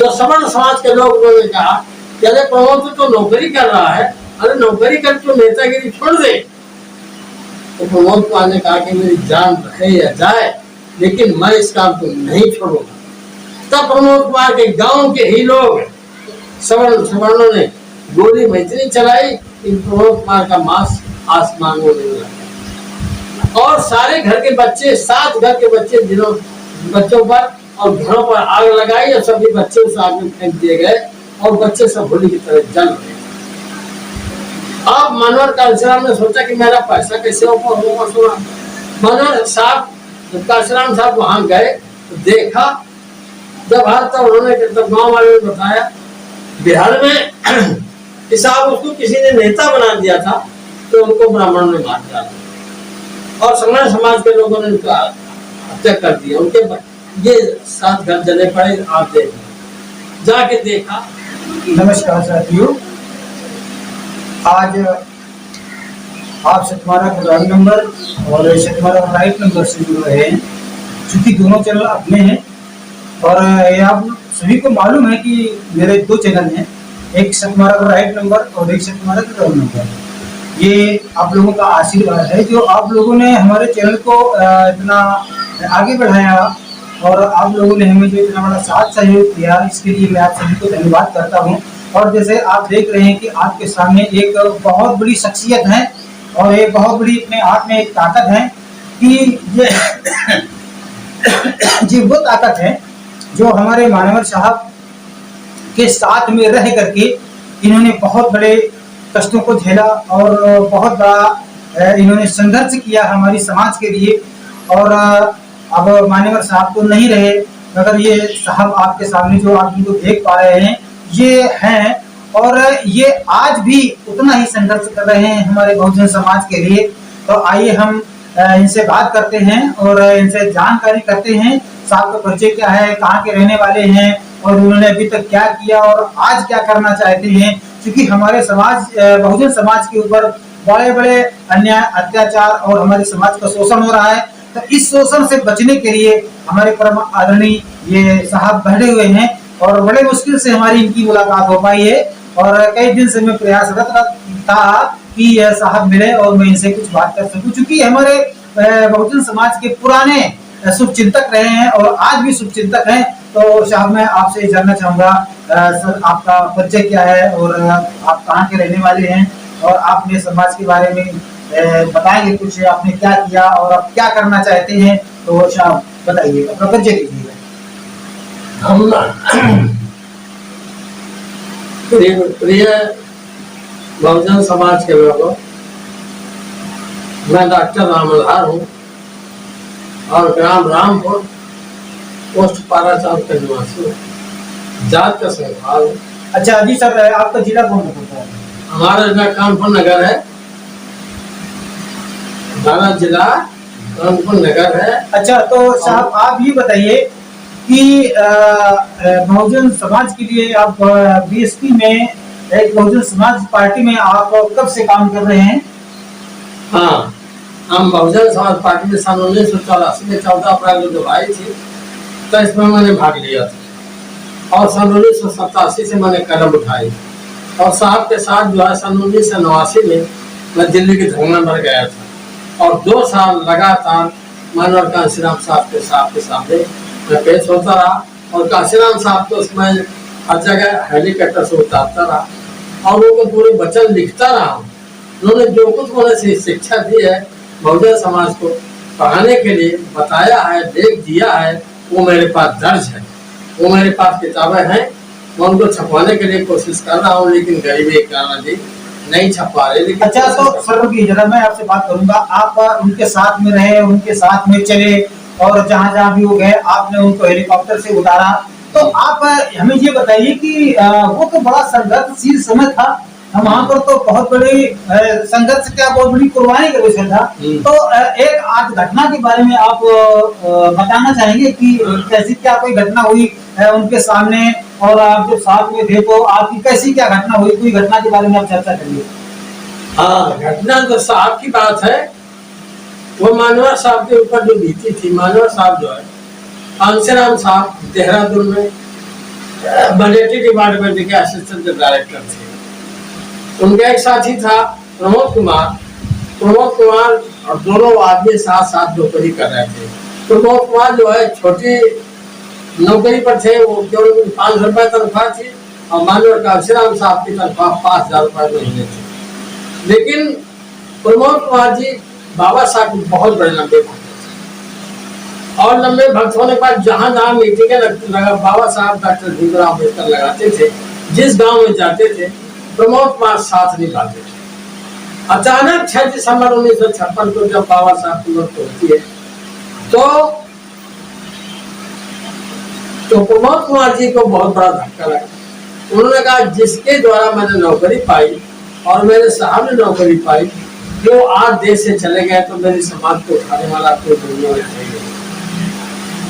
तो सवर्ण समाज के लोग ने कहा कि अरे प्रमोद तो नौकरी कर रहा है, अरे नौकरी कर तो नेतागिरी छोड़ दे। तो प्रमोद कुमार ने कहा कि मेरी जान रहे या जाए लेकिन मैं इस काम को नहीं छोड़ूंगा। तब प्रमोद कुमार के गांव के ही लोग सवर्णों ने गोली मैत्री चलाई कि प्रमोद कुमार का मांस आसमान में मिला और सारे घर के बच्चे, 7 घर के बच्चे बच्चों पर और घरों पर आग लगाई और सभी बच्चे उस आग में फेंक दिए गए और बच्चे सब होली की तरह जल गए। अब मनोहर कांशीराम ने सोचा कि मेरा पैसा कैसे होगा। मनोहर साहब, कांशीराम साहब वहां गए तो देखा, जब हर तब उन्होंने गाँव वाले ने बताया बिहार में कि साहब उसको किसी ने नेता बना दिया था, तो उनको ब्राह्मण ने मार डाला और सवर्ण समाज के लोगों ने उनका हत्या कर दिया। उनके ये 7 घर जले पड़े। आप देख जाके देखा। नमस्कार साथियों, आज आप सतमारा का रॉन्ग नंबर और सतमारा का राइट नंबर से जुड़ रहे हैं, क्योंकि दोनों चैनल अपने हैं और ये आप सभी को मालूम है कि मेरे 2 चैनल हैं, एक सतमारा का राइट नंबर और एक सतमारा का रॉन्ग नंबर। ये आप लोगों का आशीर्वाद है जो आप लोगों ने हमारे चैनल को इतना आगे बढ़ाया और आप लोगों ने हमें जो इतना बड़ा साथ सहयोग किया, इसके लिए मैं आप सभी को धन्यवाद करता हूं। और जैसे आप देख रहे हैं कि आपके सामने एक बहुत बड़ी शख्सियत है और एक बहुत बड़ी अपने आप में एक ताकत है कि ये वो ताकत है जो हमारे मानवर साहब के साथ में रह करके इन्होंने बहुत बड़े कष्टों को झेला और बहुत बड़ा इन्होंने संघर्ष किया हमारी समाज के लिए। और अब मान्यवर साहब तो नहीं रहे, मगर ये साहब आपके सामने जो आप इनको देख पा रहे हैं ये हैं और ये आज भी उतना ही संघर्ष कर रहे हैं हमारे बहुजन समाज के लिए। तो आइए हम इनसे बात करते हैं और इनसे जानकारी करते हैं साहब का परिचय क्या है, कहाँ के रहने वाले हैं और उन्होंने अभी तक क्या किया और आज क्या करना चाहते हैं। क्योंकि हमारे समाज, बहुजन समाज के ऊपर बड़े बड़े अन्याय, अत्याचार और हमारे समाज का शोषण हो रहा है। तो इस शोषण से बचने के लिए हमारे परम आदरणीय ये साहब बैठे हुए हैं और बड़े मुश्किल से हमारी इनकी मुलाकात हो पाई है और कई दिन से मैं प्रयासरत था कि यह साहब मिले और मैं इनसे कुछ बात कर सकूं। चूंकि हमारे बहुजन समाज के पुराने शुभचिंतक रहे हैं और आज भी शुभचिंतक हैं। तो साहब मैं आपसे जानना चाहूंगा सर, आपका परिचय क्या है और आप कहाँ के रहने वाले हैं और आपने समाज के बारे में बताएंगे कुछ, आपने क्या किया और आप क्या करना चाहते हैं। तो साहब बताइए, अपना परिचय दीजिएगा। हम प्रिय बहुजन समाज के लोगों, मैं डॉक्टर रामलहार हूँ और ग्राम रामपुर, पोस्ट पाराचार का निवासी हूँ, जात का संथाल हूँ। अच्छा जी सर, आपका जिला कौन सा है? हमारा जिला कानपुर नगर है, हमारा जिला कानपुर नगर है। अच्छा, तो साहब आप ये बताइए कि बहुजन समाज के लिए आप बीएसपी में, एक बहुजन समाज पार्टी में आप कब से काम कर रहे हैं? हाँ, हम बहुजन समाज पार्टी में सन 1984 में 14 अप्रैल को जब आई थी तो इसमें मैंने भाग लिया था और सन 1987 से मैंने कदम उठाई और साहब के साथ जो है सन 1989 में मैं दिल्ली के धरना पर गया था और 2 साल लगातार मनोहर कांशीराम साहब के सामने मैं पेश होता रहा और कांशीराम साहब को उसमें हर जगह हेलीकॉप्टर से उतारता रहा और उनको पूरे वचन लिखता रहा। उन्होंने जो कुछ मुझे शिक्षा दी है बहुजन समाज को पढ़ाने के लिए बताया है, देख दिया है, वो मेरे पास दर्ज है, वो मेरे पास किताबें हैं। मैं उनको छपवाने के लिए कोशिश कर रहा हूँ लेकिन गरीबी के कारण जी नहीं छपा रहे। लेकिन अच्छा, तो सर जरा मैं आपसे बात करूंगा, आप उनके साथ में रहे, उनके साथ में चले और जहाँ जहाँ भी वो गए आपने उनको हेलीकॉप्टर से उतारा। तो आप हमें ये बताइए कि वो तो बड़ा संघर्षशील समय था, वहाँ पर तो बहुत बड़ी संघर्ष क्या, बहुत बड़ी कुर्बानी का विषय था। तो एक आज घटना के बारे में आप बताना चाहेंगे कि कैसी क्या कोई घटना हुई उनके सामने और आप जब साथ में थे तो आपकी कैसी क्या घटना हुई, कोई घटना के बारे में आप चर्चा करिए। हाँ, घटना तो साहब की बात है, वो मानवर साहब के ऊपर जो बीती थी। मानवर साहब जो है कांशीराम साहब देहरादून में बजटरी डिपार्टमेंट के असिस्टेंट डायरेक्टर थे। उनका एक साथी था प्रमोद कुमार और दोनों आदमी साथ साथ नौकरी कर रहे थे। प्रमोद कुमार जो है छोटी नौकरी पर थे, वो केवल 500 रुपए तनख्वाह थी और मानव कांशीराम साहब की तनख्वाह 5000 रुपए महीने थी। लेकिन प्रमोद कुमार जी बाबा साहब के बहुत बड़े लंबे भक्त थे और लंबे भक्त होने पर जहां जहां मीटिंगें लगा बाबा साहब डॉक्टर भीमराव अम्बेडकर लगाते थे, जिस गांव में जाते थे प्रमोद कुमार साथ निभाते थे। अचानक 6 दिसंबर 1956 को जब बाबा साहब की मौत होती है तो प्रमोद कुमार जी को बहुत बड़ा धक्का लगा। उन्होंने कहा जिसके द्वारा मैंने नौकरी पाई और मेरे साहब ने नौकरी पाई, जो आज देश से चले गए तो मेरे समाज को उठाने वाला कोई दुनिया में नहीं है।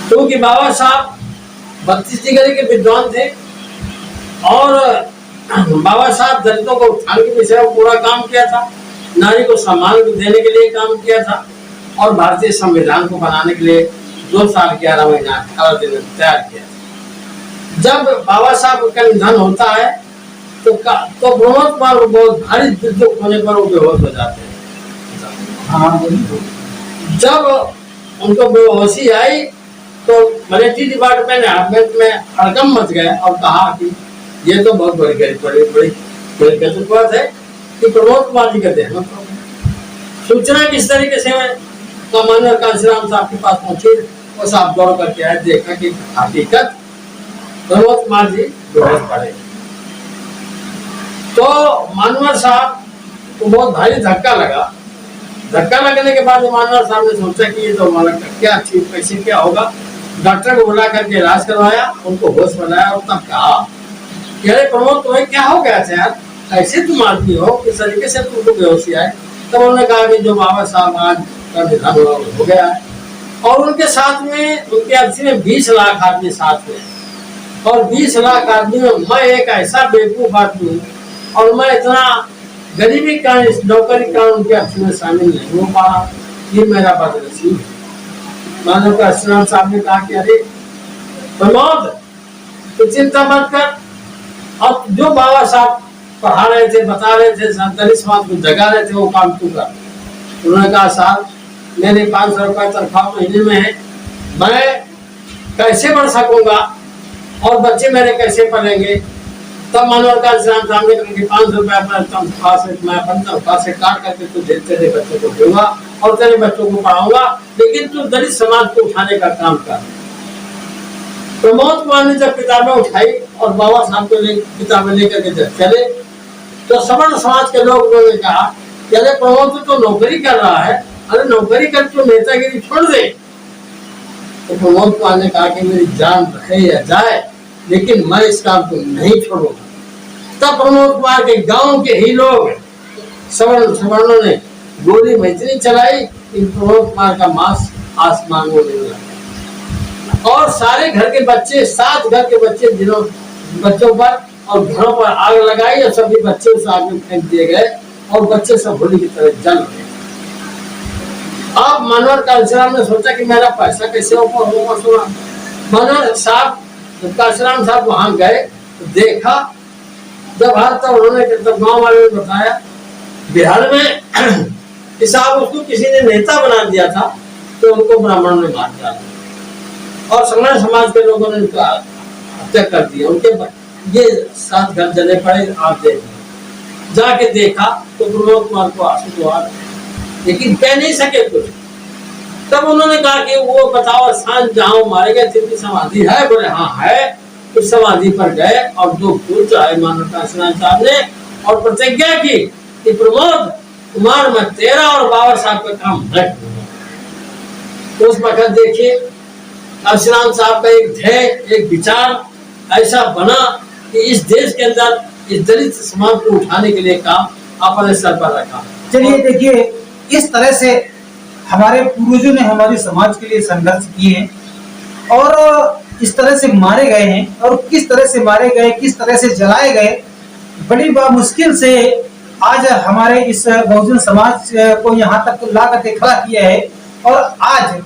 क्योंकि बाबा साहब 32 डिग्री के विद्वान थे और बाबा साहब दलितों को उत्थान के विषय में पूरा काम किया था, नारी को सम्मान देने के लिए काम किया था और भारतीय संविधान को बनाने के लिए 2 साल 11 महीना 18 दिन तैयार किया। जब बाबा साहब का निधन होता है तो प्रमोद कुमार को बहुत भारी दुख होने पर वो बेहोश हो जाते हैं। जब उनको बेहोशी आई तो मिलिट्री डिपार्टमेंट में हड़कंप मच गया और कहा कि ये तो बहुत बड़ी बात है कि प्रमोद कुमार जी का देहांत हो गया। सूचना किस तरीके से कमांडर कांशीराम साहब के पास पहुंची, वो साहब दौड़ करके आए, देखा कि हकीकत प्रमोद कुमार जी बेहोश पड़े। तो मानवर साहब को बहुत भारी धक्का लगा। धक्का लगने के बाद मानवर साहब ने सोचा कि ये तो हमारा क्या ठीक कैसे क्या होगा। डॉक्टर को बुला करके इलाज करवाया, उनको होश बनाया और तब कहा कि अरे प्रमोद तुम्हें क्या हो गया था यार, ऐसे तुम आदमी हो, किस तरीके से तुमको बेहोशी आए। तब उन्होंने कहा कि जो बाबा साहब आज का निधन हो गया है और उनके साथ में उनके अर्थी में 20 लाख आदमी साथ में और 20 लाख आदमी में मैं एक ऐसा बेवकूफ आदमी हूँ और मैं इतना गरीबी का इस नौकरी का उनके अर्थी में शामिल नहीं हो पा रहा, ये मेरा बदनसीब है। मानव कांशीराम साहब ने कहा कि अरे प्रमोद तो चिंता मत कर, अब जो बाबा साहब पढ़ा रहे थे, बता रहे थे, दलित समाज को जगा रहे थे, वो काम तू कर। उन्होंने कहा साहब मेरे 500 रुपए तनख्वाह महीने में है, मैं कैसे बढ़ सकूंगा और बच्चे मेरे कैसे पढ़ेंगे। तब मानव कांशीराम साहब ने कहा कि 500 रुपए अपने तनख्वाह से मैं अपनी तनख्वाह से काट करके तुझे तेरे बच्चों को दूंगा और तेरे बच्चों को पढ़ाऊंगा, लेकिन तू दलित समाज को उठाने का काम कर। प्रमोद कुमार ने जब किताबें उठाई और बाबा साहब को किताबें लेकर के जब चले तो सवर्ण समाज के लोगों ने कहा कि अरे प्रमोद तो नौकरी कर रहा है, अरे नौकरी कर तो नेतागिरी छोड़ दे। तो प्रमोद कुमार ने कहा कि मेरी जान रहे या जाए लेकिन मैं इस काम को नहीं छोड़ूंगा। तब प्रमोद कुमार के गांव के ही लोग सवर्णों ने गोली मैत्री चलाई कि प्रमोद कुमार का मांस आसमान में मिल रहा और सारे घर के बच्चे 7 घर के बच्चे बच्चों पर और घरों पर आग लगाई और सभी बच्चे उस आग में फेंक दिए गए और बच्चे सब होली की तरह जल गए। अब मनोहर कांशीराम ने सोचा कि मेरा पैसा कैसे होगा। सुना मनोहर साहब कांशीराम साहब वहां गए तो देखा, जब हर तब उन्होंने गाँव वाले ने बताया बिहार में साहब उसको किसी ने नेता बना दिया था तो उनको ब्राह्मण ने मार डाला और सवर्ण समाज के लोगों ने उनका हत्या कर दिया। उनके ये 7 घर जले पड़े। आप देख जाके देखा तो प्रमोद कुमार को आंसू तो आ लेकिन कह नहीं सके कुछ। तब उन्होंने कहा कि वो बताओ स्थान जहाँ मारे गए थे समाधि है? बोले हाँ है। उस समाधि पर गए और 2 फूल चढ़ाए मानव कांशीराम साहब ने और प्रतिज्ञा की कि प्रमोद कुमार मैं तेरा और बाबा साहब का काम है। उस वक्त देखिए कांशीराम साहब का एक ध्येय, एक विचार ऐसा बना कि इस देश के अंदर इस दलित समाज को उठाने के लिए काम अपने सर पर रखा। चलिए देखिए इस तरह से हमारे पूर्वजों ने हमारे समाज के लिए संघर्ष किए हैं और इस तरह से मारे गए हैं और किस तरह से मारे गए, किस तरह से जलाए गए, बड़ी मुश्किल से आज हमारे इस बहुजन समाज को यहाँ तक ला करके खड़ा किया है। और आज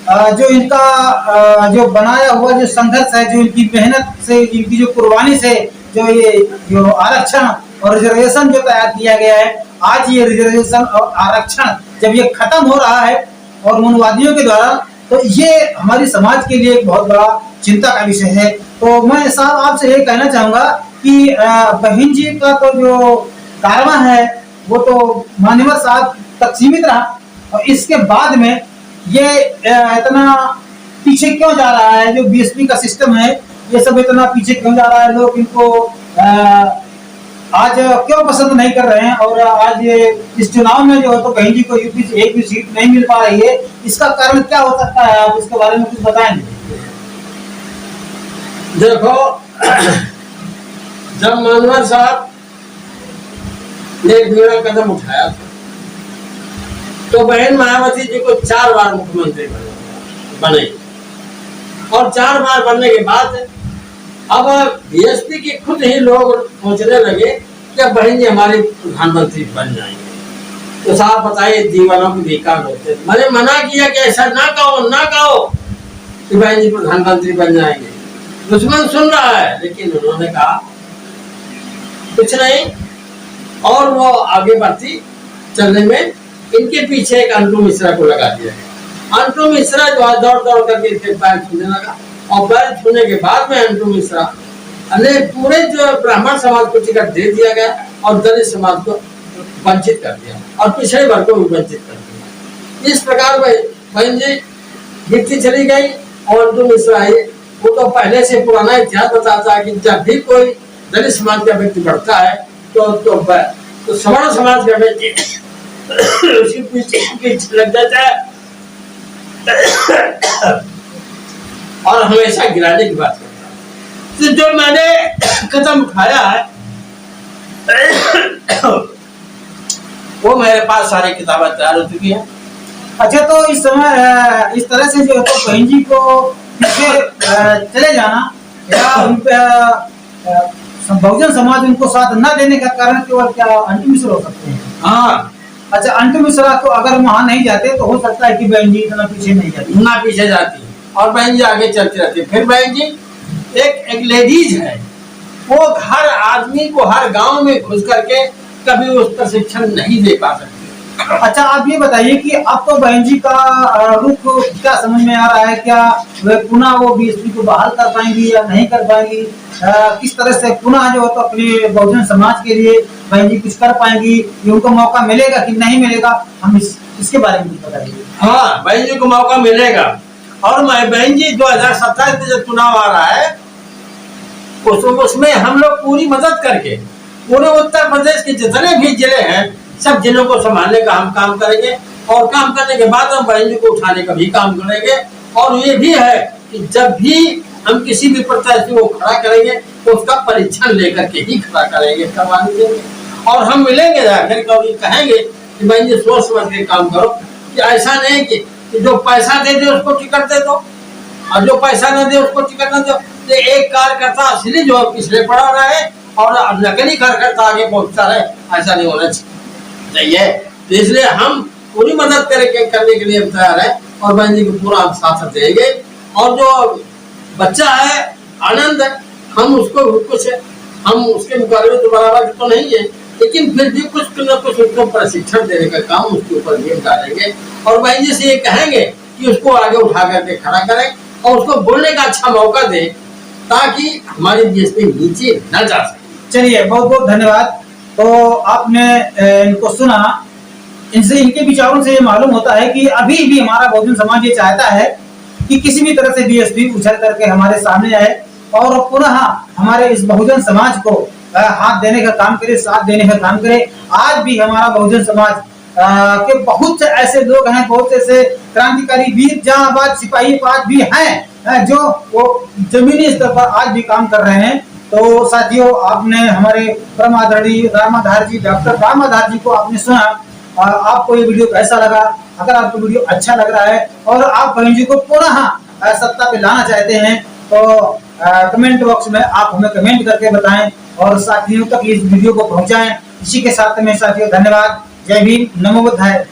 जो इनका जो बनाया हुआ जो संघर्ष है, जो इनकी मेहनत से, इनकी जो कुर्बानी से जो ये जो आरक्षण और रिजर्वेशन जो तैयार किया गया है, आज ये रिजर्वेशन और आरक्षण जब ये खत्म हो रहा है और मनुवादियों के द्वारा, तो ये हमारी समाज के लिए एक बहुत बड़ा चिंता का विषय है। तो मैं साहब आपसे ये कहना चाहूंगा कि बहन जी का तो जो कारवां है वो तो मान्यवर साहब तक सीमित रहा, और इसके बाद में ये इतना पीछे क्यों जा रहा है? जो बीएसपी का सिस्टम है ये सब इतना पीछे क्यों जा रहा है? लोग इनको आज क्यों पसंद नहीं कर रहे हैं? और आज ये इस चुनाव में जो है तो बहन जी को यूपी से एक भी सीट नहीं मिल पा रही है, इसका कारण क्या हो सकता है? आप इसके बारे में कुछ बताएंगे? देखो, जब मानवर साहब ने एक बड़ा कदम उठाया था तो बहन मायावती जी को 4 बार मुख्यमंत्री बने, और 4 बार बनने के बाद अब बीएसपी के खुद ही लोग सोचने लगे कि अब बहन जी हमारे प्रधानमंत्री बन जाएंगे। तो साहब बताइए, दीवानों के विकार होते। मैंने मना किया कि ऐसा ना कहो कि बहन जी प्रधानमंत्री बन जाएंगे। दुश्मन सुन रहा है, लेकिन उन्होंने कहा कुछ नहीं, और वो आगे बढ़ती चलने में इनके पीछे एक अंटू मिश्रा को लगा दिया। अंटू मिश्रा जो है दौड़ करके इसके पैर छूने लगा, और पैर छूने के बाद में अंटू मिश्रा ने पूरे जो ब्राह्मण समाज को टिकट दे दिया गया और दलित समाज को वंचित कर दिया और पिछड़े वर्ग को भी वंचित कर दिया। इस प्रकार बहन जी गिरती चली गई। और अंटू मिश्रा है वो तो पहले से पुराना इतिहास बताता है कि जब भी कोई दलित समाज का व्यक्ति बढ़ता है तो सवर्ण समाज का व्यक्ति उसके पीछे लग जाता है और हमेशा गिराने की बात करता है। तो जो मैंने कदम उठाया है वो मेरे पास सारी किताबें तैयार हो चुकी है। अच्छा, तो इस समय इस तरह से जो तो बहन जी को पीछे चले जाना या बहुजन समाज उनको साथ न देने का कारण केवल क्या अंटू मिश्रा हो सकते हैं? हाँ, अच्छा, अंटू मिश्रा तो अगर वहां नहीं जाते तो हो सकता है कि बहन जी इतना पीछे नहीं जाती, ना पीछे जाती और बहन जी आगे चलती रहती। फिर बहन जी एक लेडीज है, वो हर आदमी को हर गांव में घुस करके कभी उस प्रशिक्षण नहीं दे पा सकती। अच्छा, आप ये बताइए कि अब तो बहन जी का रुख क्या समझ में आ रहा है? क्या वे पुनः वो बीएसपी को बहाल कर पाएंगी या नहीं कर पाएंगी? किस तरह से पुनः जो तो अपने बहुजन समाज के लिए बहन जी कुछ कर पाएंगी? ये उनको मौका मिलेगा कि नहीं मिलेगा? हम इसके बारे में कुछ बताइए। हाँ, बहन जी को मौका मिलेगा। और मैं बहन जी 2027 में जब चुनाव आ रहा है उसमें हम लोग पूरी मदद करके पूरे उत्तर प्रदेश के जितने भी जिले हैं सब जिलों को संभालने का हम काम करेंगे, और काम करने के बाद हम बहन जी को उठाने का भी काम करेंगे। और ये भी है कि जब भी हम किसी भी प्रत्याशी को खड़ा करेंगे तो उसका परीक्षण लेकर के ही खड़ा करेंगे, करवाने देंगे। और हम मिलेंगे जाकर कभी कहेंगे कि बहन जी सोच समझ के काम करो, कि ऐसा नहीं कि जो पैसा दे दे उसको टिकट दे दो और जो पैसा न दे उसको टिकट न दो। तो एक कार्यकर्ता असली जो पिछले पड़ा रहे और नकली कार्यकर्ता आगे पहुंचता रहे, ऐसा नहीं होना चाहिए। तो इसलिए हम पूरी मदद करने के लिए तैयार है और बहन जी को पूरा साथ देंगे। और जो बच्चा है आनंद, हम उसको कुछ हम उसके मुकाबले में तो बराबर तो नहीं है, लेकिन फिर भी कुछ न कुछ उसको प्रशिक्षण देने का काम उसके ऊपर भी डालेंगे। और बहन जी से ये कहेंगे कि उसको आगे उठा करके खड़ा करें और उसको बोलने का अच्छा मौका दें ताकि हमारी बीएसपी नीचे न जा सके। चलिए, बहुत बहुत धन्यवाद। तो आपने इनको सुना, इनसे इनके विचारों से ये मालूम होता है कि अभी भी हमारा बहुजन समाज ये चाहता है कि किसी भी तरह से बीएसपी उछल करके हमारे सामने आए और पुनः हमारे इस बहुजन समाज को हाथ देने का काम करे, साथ देने का काम करे। आज भी हमारा बहुजन समाज के बहुत से ऐसे लोग हैं, बहुत से ऐसे क्रांतिकारी वीर जांबाज सिपाही आज भी हैं जो वो जमीनी स्तर पर आज भी काम कर रहे हैं। तो साथियों, आपने हमारे परम आदरणीय रामाधार जी, डॉक्टर रामाधार जी को आपने सुना। आपको ये वीडियो कैसा लगा? अगर आपको वीडियो अच्छा लग रहा है और आप बहन जी को पुनः सत्ता पे लाना चाहते हैं तो कमेंट बॉक्स में आप हमें कमेंट करके बताएं और साथियों तक इस वीडियो को पहुंचाएं। इसी के साथ में साथियों धन्यवाद। जय भीम, नमो बुद्धाय।